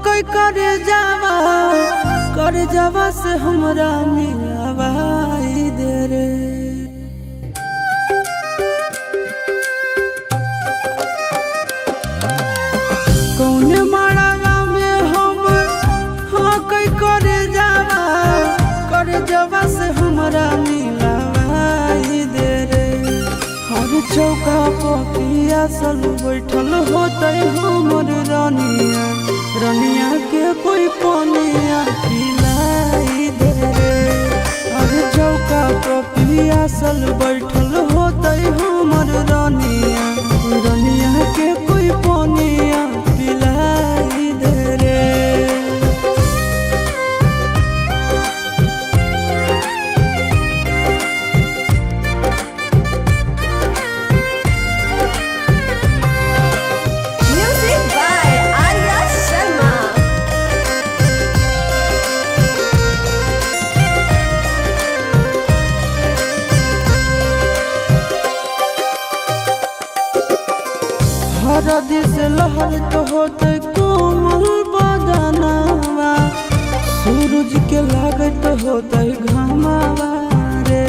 कोई करे जावा से हमरा मिलावाई दे रे। कौन माड़ा में हम कोई करे जावा से हमरा मिलावाई दे रे। हर चौका पिया सल बैठल होते हमर रानिया, रानिया के कोई पानिया पिलाई दे रे। हर चौका पिया सल बैठल होते हमर रानिया, रानिया के कोई पानिया पिलाई दे रे। हरदी से लहर तो होते कोमल बदनावा, सूरज के लागत होते घामावा रे।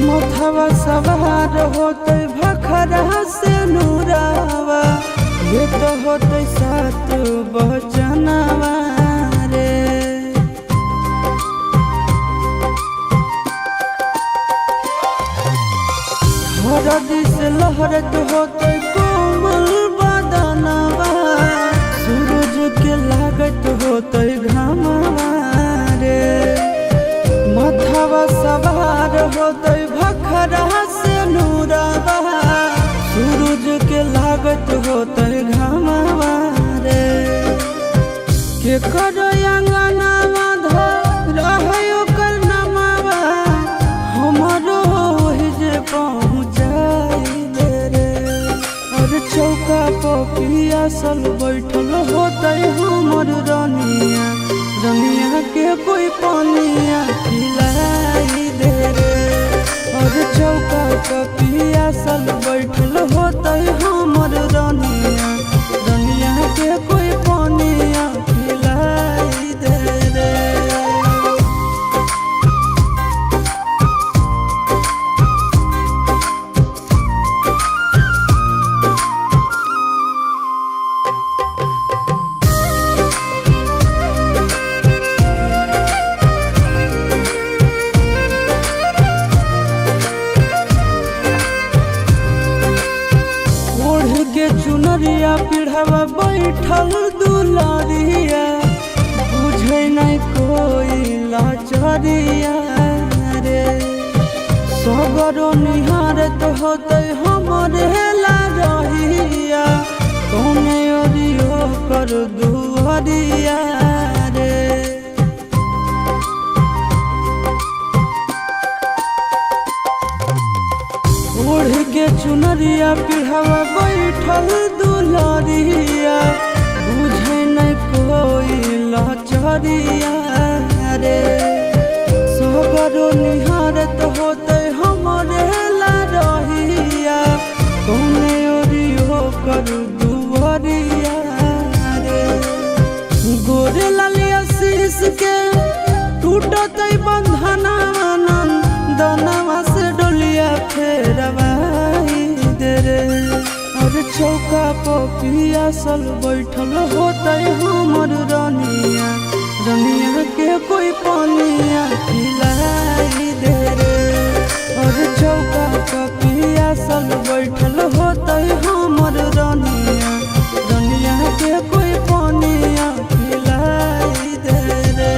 मथवा सवार होते भखरा से नूरावा, ये तो होते सात बचनावा रे। हरदी से लहरत होते कोमल बदनावा, सूरज के लागत होते घामावा रे। मथवा सवार होते भखरा से नूरावा, सूरज के लागत होते घामावा रे। के करो अंगनावा धर रहे ओकर नमावा, हमारो जे पहुँचाई दे रे। और चौका पिया सल बैठल होते हमर रानिया, रानिया के कोई पानिया पिलाई दे रे। और चौका पिया सल बैठल होते हमर रानिया, रानिया के कोई पानिया पिलाई दे रे। चुनरिया पिढ़ावा बैठल दुलारिया, बुझे नहीं कोई लाचारिया रे। सगरो निहारत होते हमरे ला रहिया, कौने ओरियो कर दुआरिया रे। ओढ़ के चुनरिया पिढ़ावा बैठल दुलारिया, बुझे नहीं कोई लाचारिया रे। सगरो निहारत होते हमरे ला रहिया, कौने ओरियो कर दुआरिया रे। गोरे लालिया शीश के टूटते बंधनावा, दनावा से डोलिया फेरवाई दे रे। और चौका पिया सल बैठल होते हमर रानिया, रानिया के कोई पानिया पिलाई दे रे। और चौका पिया सल बैठल होते हमर रानिया, रानिया के कोई पानिया पिलाई दे रे।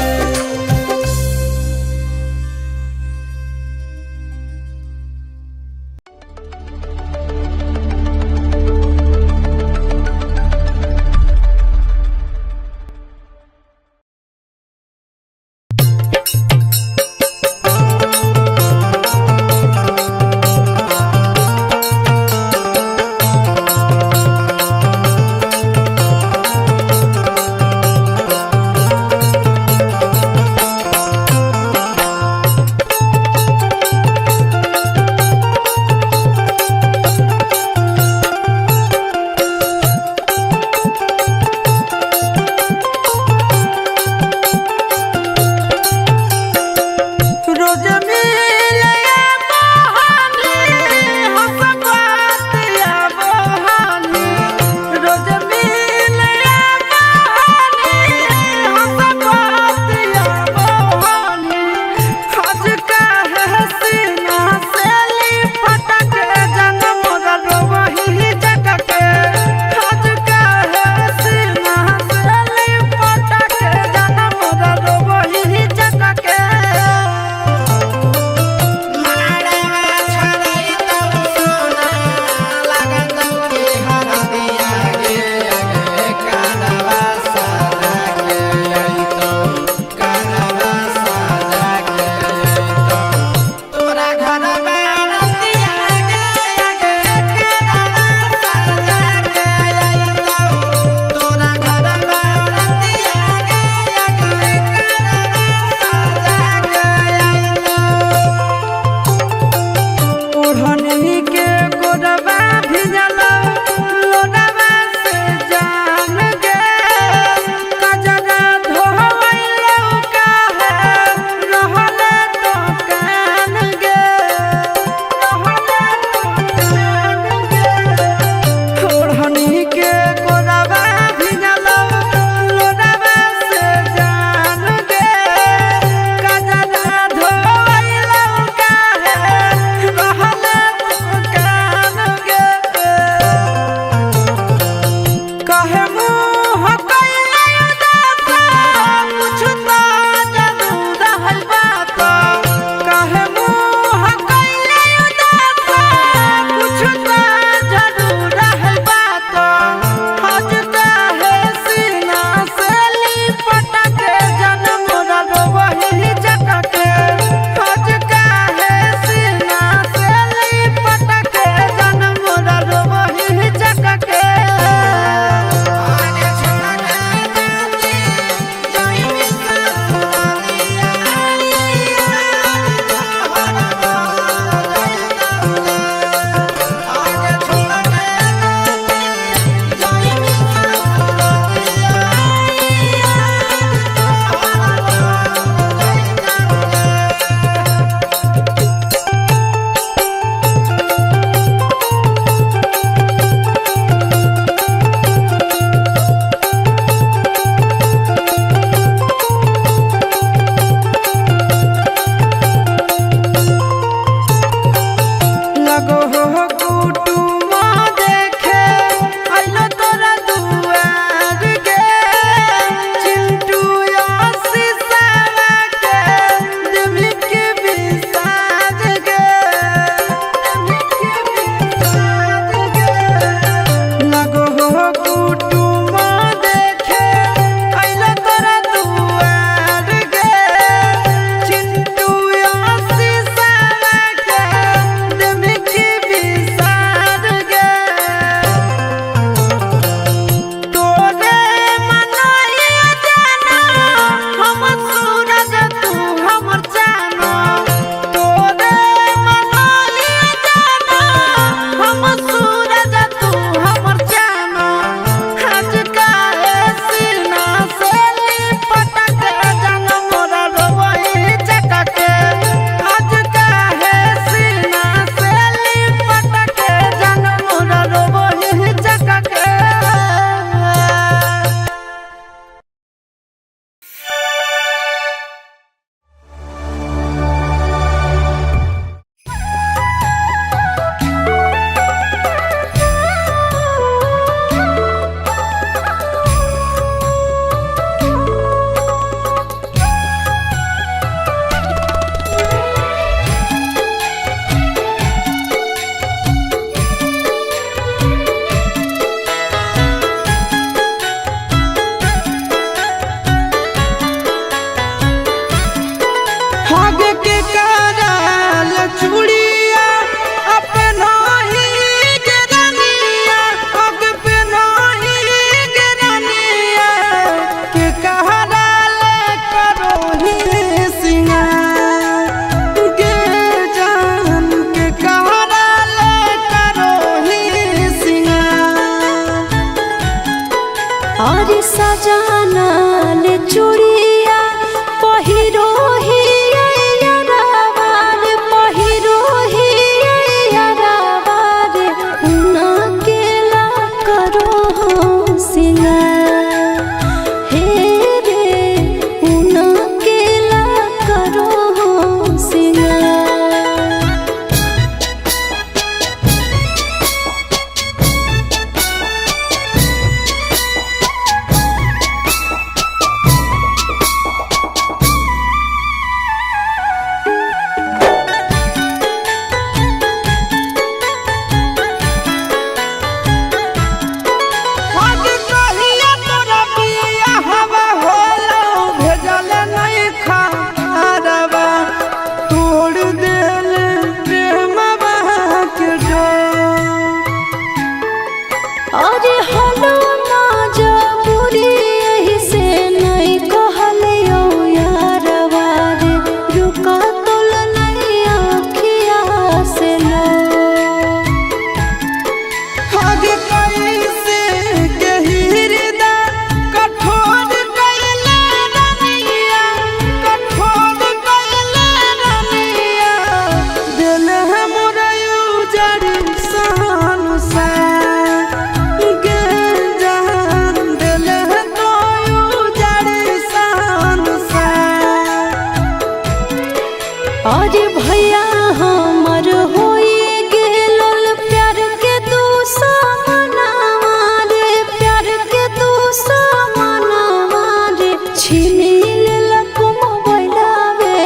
और भैया हमर होई गेल प्यार के दुश्मनवा रे, प्यार के दुश्मनवा रे, छीन लेलक मोबाइलवे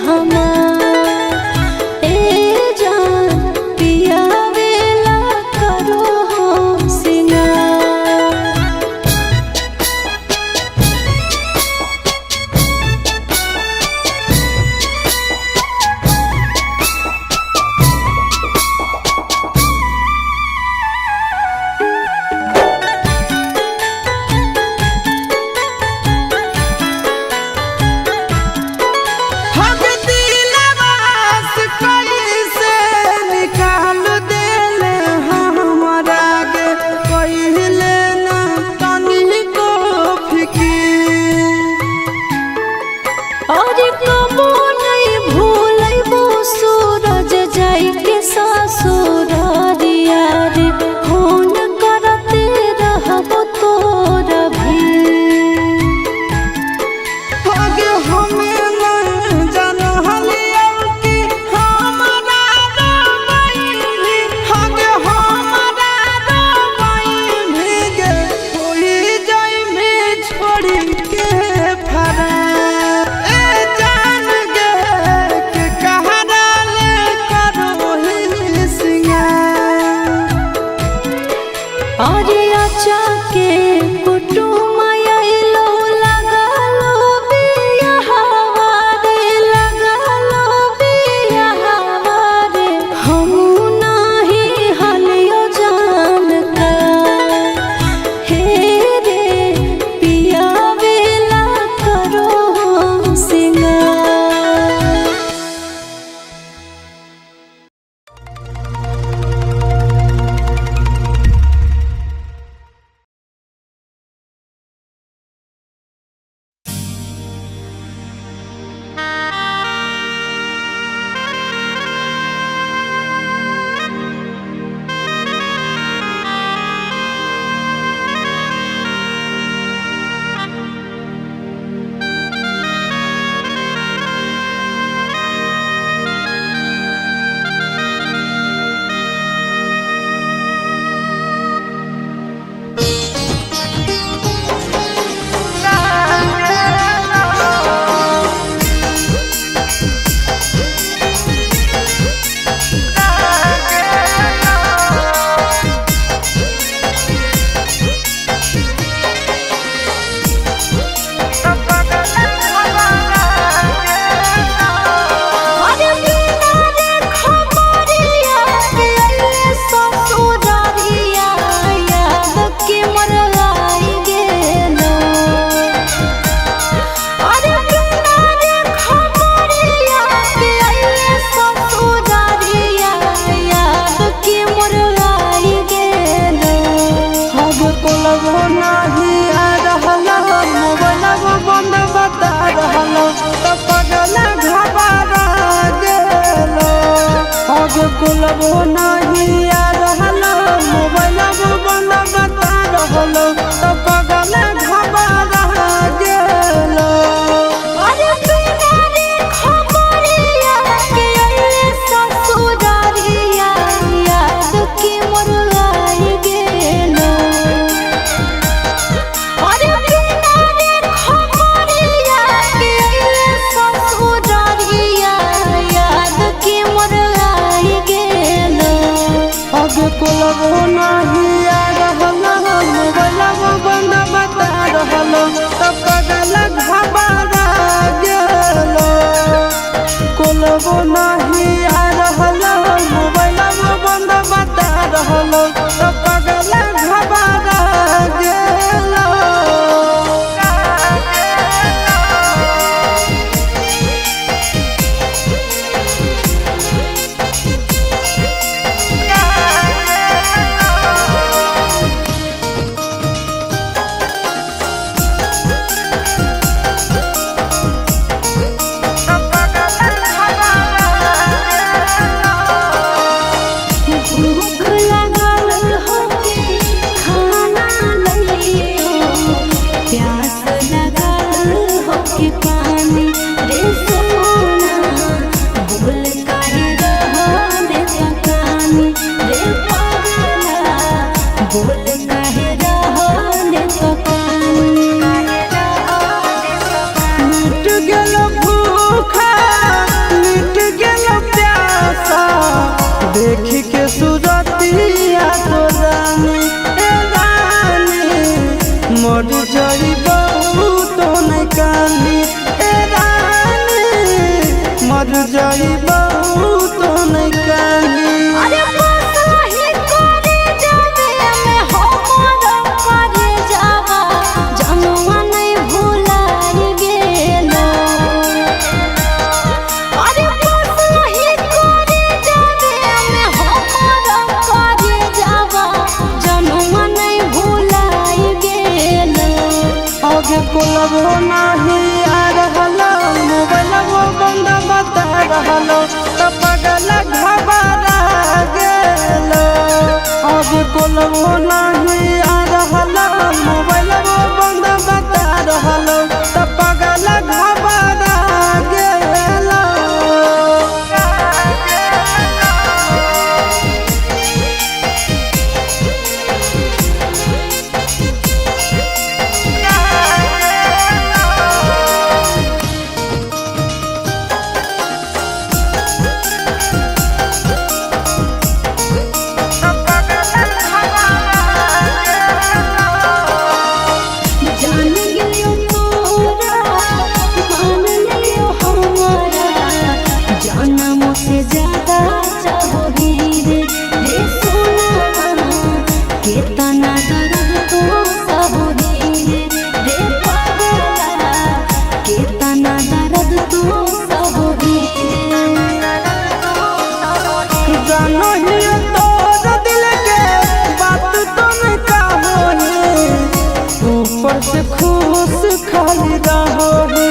हमार। ए जान पियावेला करो हम सिंगार। और कबो नहीं भूलैबो सूरज जाई के ससुरारिया रे, फोन करते रहबो तोरा भी। आगे हमें न जानलिया कि हमारा रबाई, आगे हमारा रबाई भीगे कोई जाई में छोड़ी के फरा। और आचा के कुटुम आइलो लगलो बियाहवा रे, लगलो बियाहवा रे, हमू नाही हलियो जानकार। हे रे पियावेला करो हम सिंगार। कुलबो नहीं आ रहलो मोबाइलबो बंद बता रहलो तो पगल घबरा गेलो। अरे बिना रे खबरिया के अइले ससुरारिया, याद के मोर आई गेलो। अरे बिना रे खबरिया के अइले ससुरारिया, याद के मोर आई गेलो। आगे कुलबो नहीं आ रहलो मोबाइलबो बंद बता रहलो तो पगल घबरा गेलो। कुलबो नहीं आ रहलो मोबाइलबो बंद बता रहलो तो पगल घबरा गेलो। भूख लागल देख के सूरतिया तो रानी ए रानी मर जाइबो तो नहीं कानी ए रानी मर जाइबो तो नहीं कानी। कोलबो नहीं आ रहलो मोबाइलबो बंद बता रहलो तो पगल घबरा गेलो। अब कोलबो नहीं आ रहलो मोबाइलबो बंद बता रहलो तो पगल घबरा गेलो। खुश खाली रहोगी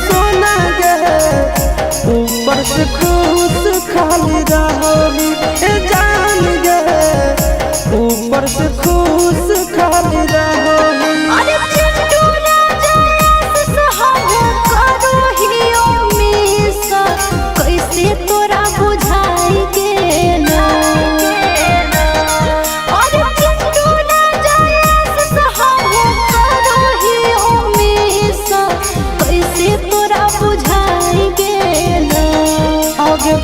सोना गे ऊपर से खुश खाली रहोगी जान गे ऊपर से खुश खाली रहोगी। कैसे तोरा बुझाई गेलो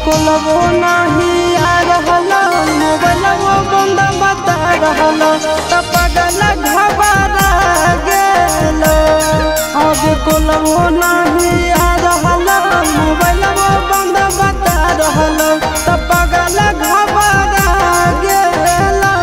कोलबो नहीं आ रहलो मोबाइलबो बंद बता रहलो तो पगल घबरा गेलो। अब कोलबो नहीं आ रहलो मोबाइलबो बंद बता रहलो तो पगल घबरा गेलो।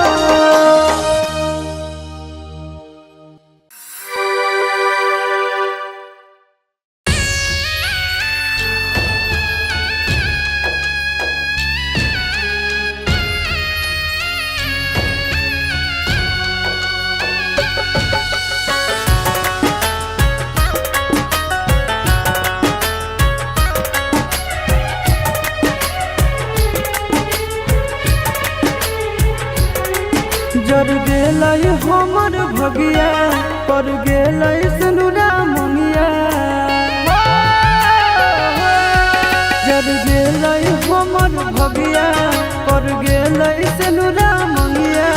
जर गेलै हमर भगिया पर गेलै सनुरा मंगिया जर गेलै हमर भगिया पर गेलै सनुरा मंगिया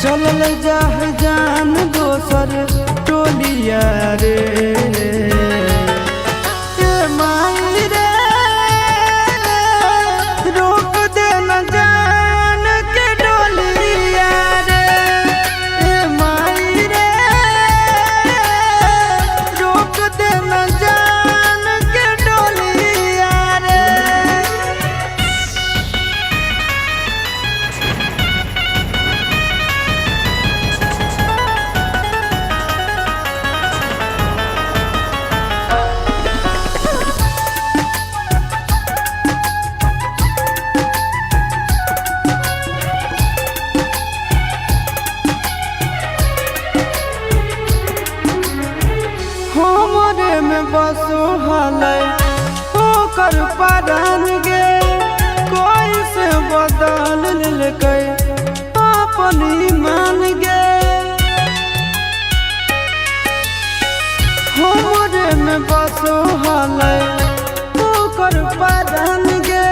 चलल जाह जान दोसर टोलिया रे माई रे रोक दे न जान के डोलिया रे माई रे रोक दे न जान के डोलिया रे। हमरे में बसो हलै ओकर परान गे कोई से बदल लेकै अपन ईमान गे। हमरे में बसो हलै ओकर परान गे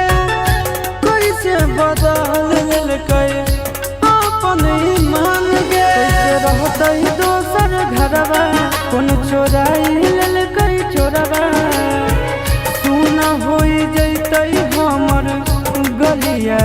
कोई से बदल लेकै अपन ईमान गे। कैसे रहतै दोसर घरवा कौन चोराई लेलकै चोरवा सुना होई जैतै हमर गलिया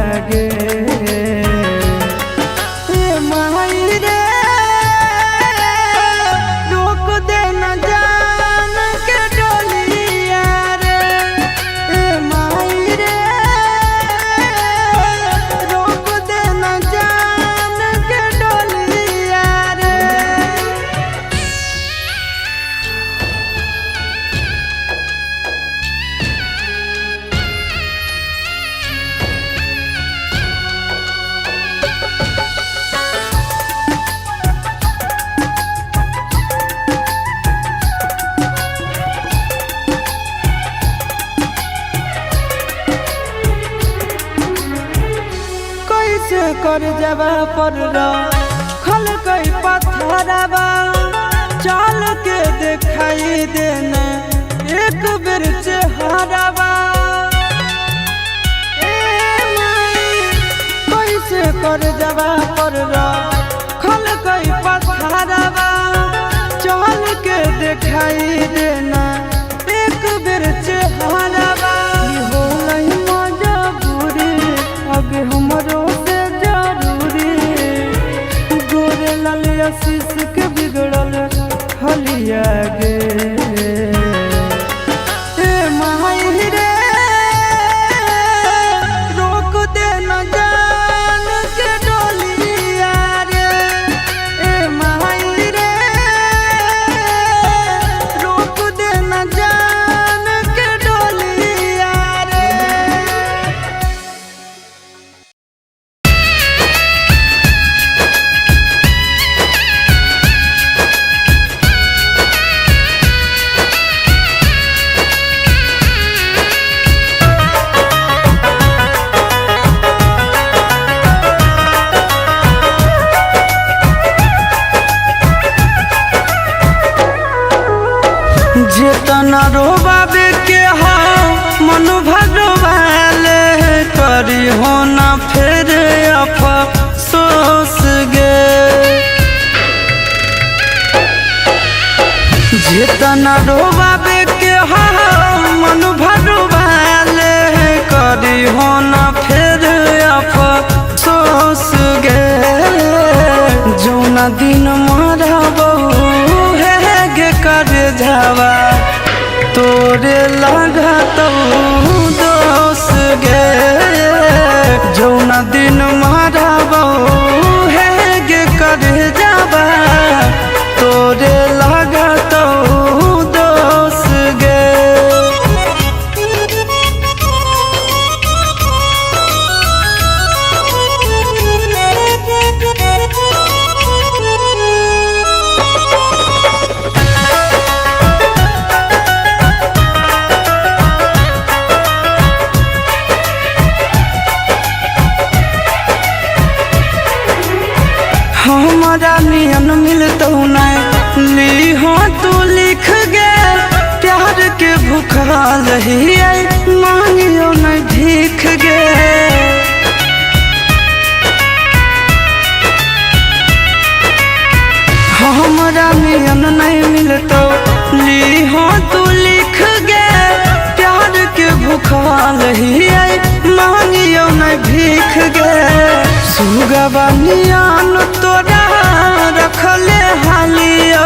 कर जबा पर खल कई पत्थरवा चल के दिखाई देना एक बेर चेहरावा कैसे कर जबा पर खल कई पत्थरवा चल के दिखाई देना एक बेर चेहरावा हो नहीं मजबूरी अब हमरो से जरूरी गोरे लालिया शीश के बिगड़ल हलिया गे ए माही रे रोक दे न जान के डोलिया रे ए माही रे रोक दे न जान के डोलिया रे। जेतना रोबाबे के हो मन भगवाले करी हो ना फिर अफसोस गे जेतना रोबाबे के हो मन भगवाले करी हो ना फिर अफसोस गे जौना दिन मरबो गे कर जावा तोरे लगा तो दोस गे जौना दिन मारबो गे कर जावा तोरे लगा तो दोस गे। हमारा नियन मिलतो नहीं ली हो तू लिख गे प्यार के भूखाल ही मांगियो नहीं भीख गे हमारा नियन नहीं मिलतो ली हो तू लिख गे प्यार के भूखाल ही मांगियो नहीं भीख गे सुगवा नियन तोरा रखले हालियो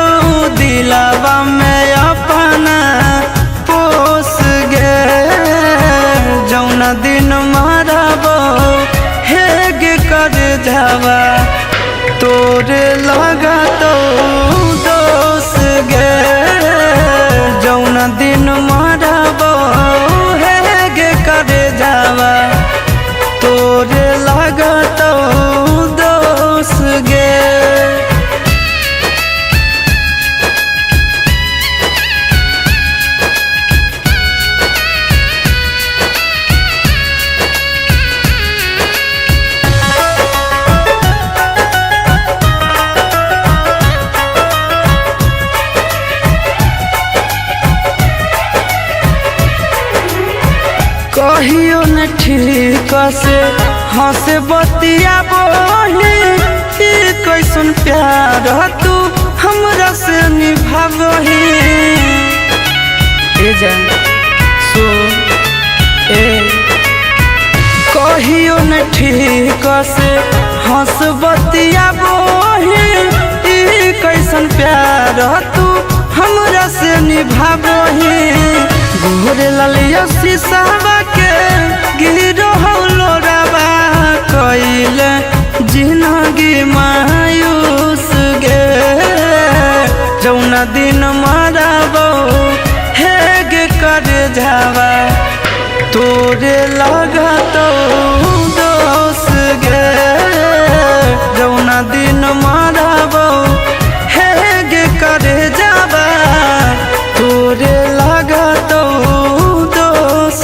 दिलावा में अपना पोस गे जौना दिन मारबो गे कर जावा तोरे लगा तो दोस गे जौना दिन मारबो गे कर जावा तोरे लगा तो दोस गे। कहियो न ठीक से हंस बतिया बोली कैसन प्यार तू हमरा से निभावही ए जान सो ए कहियो न ठीक से हंस बतिया बोली कैसन प्यार तू हमरा से निभावही गोरे लालिया शीशावा के गिरो लोरावा कइले जिंदगी मायूस गे जौना दिन मरबो गे कर जावा तोरे लगा तो दोस गे जौना दिन मरबो गे कर जावा तोरे लगा तो दोस।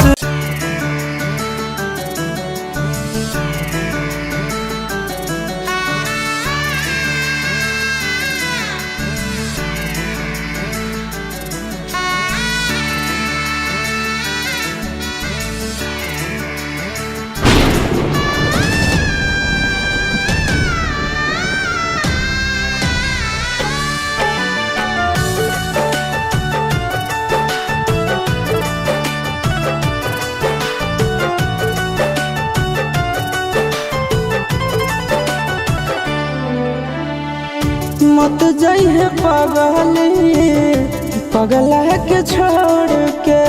मत जाइए पगली पगला के छोड़ के।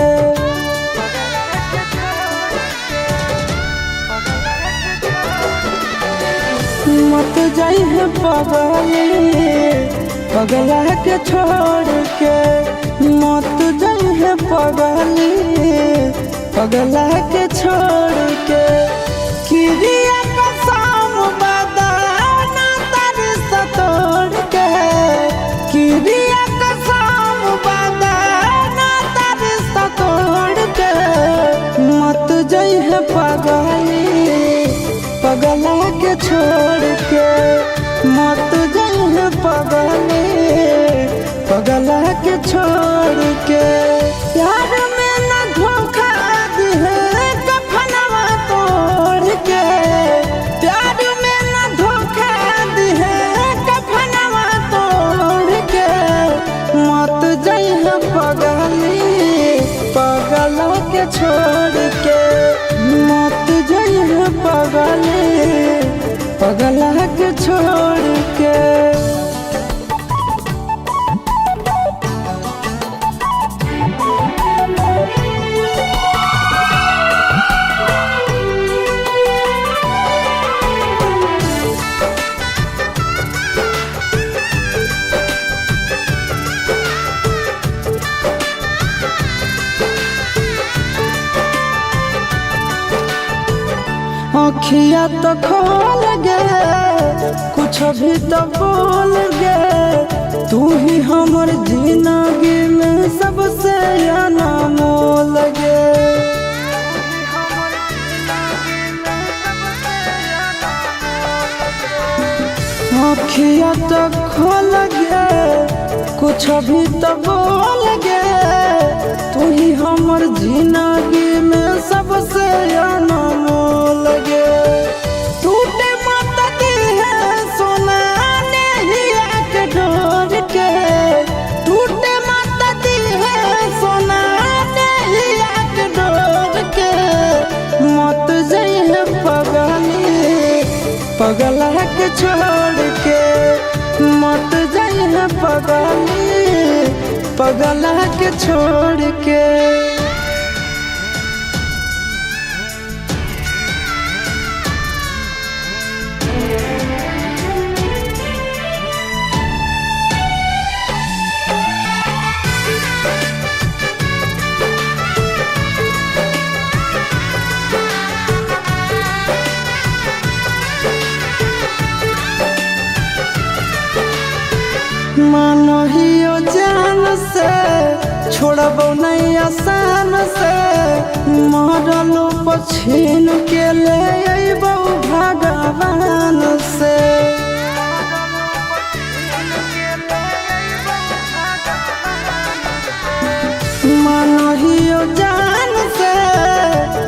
मत जाइए पगली पगला के छोड़ के। मत जाइए पगली पगला के छोड़ के। किरिया कसम बदाना तारी सतोड़ के। किरिया कसम बदाना तारी सतोड़ के। मत जाइए पगली पगला के छोड़ के। मत जाइए पगली पगला के छोड़ के। प्यार में न धोखा दिहे कफनवा तोड़ के। प्यार में न धोखा दिहे कफनवा तोड़ के। मत जाइए पगली पगला के छोड़ के। मत जाइए पगली पगला के छोड़ के। अखिया तो खोल गे कुछ भी तो बोल गे। तू ही हमर जिंदगी में सबसे अनमोल गे। अखिया तो खोल गे कुछ भी तो बोल गे। तू ही हमर जिंदगी में सबसे अनमोल गे। टूटे मत दिहे सोना नेहिया के डोर के। टूटे मत दिहे सोना नेहिया के डोर के। मत जाइए पगली पगला के छोड़ के। मत जाइए पगली पगला के छोड़ के। मानो हियो जान से छोड़बो नहीं आसान से। मरलो पछीन के ले अइबो भगवान से। मानो हियो जान से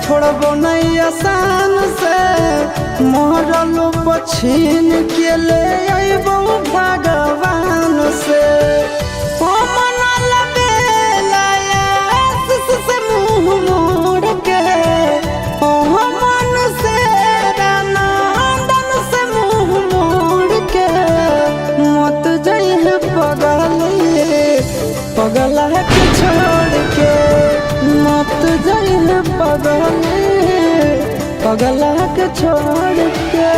छोड़बो नहीं आसान से। मरलो पछीन के ले अइबो भगवान से। से मुँह मोड़ के मन से रानंदन से मुँह मोड़ के। मत जाइए पगली पगला के छोड़ के। मत जाइए पगली पगला के छोड़ के।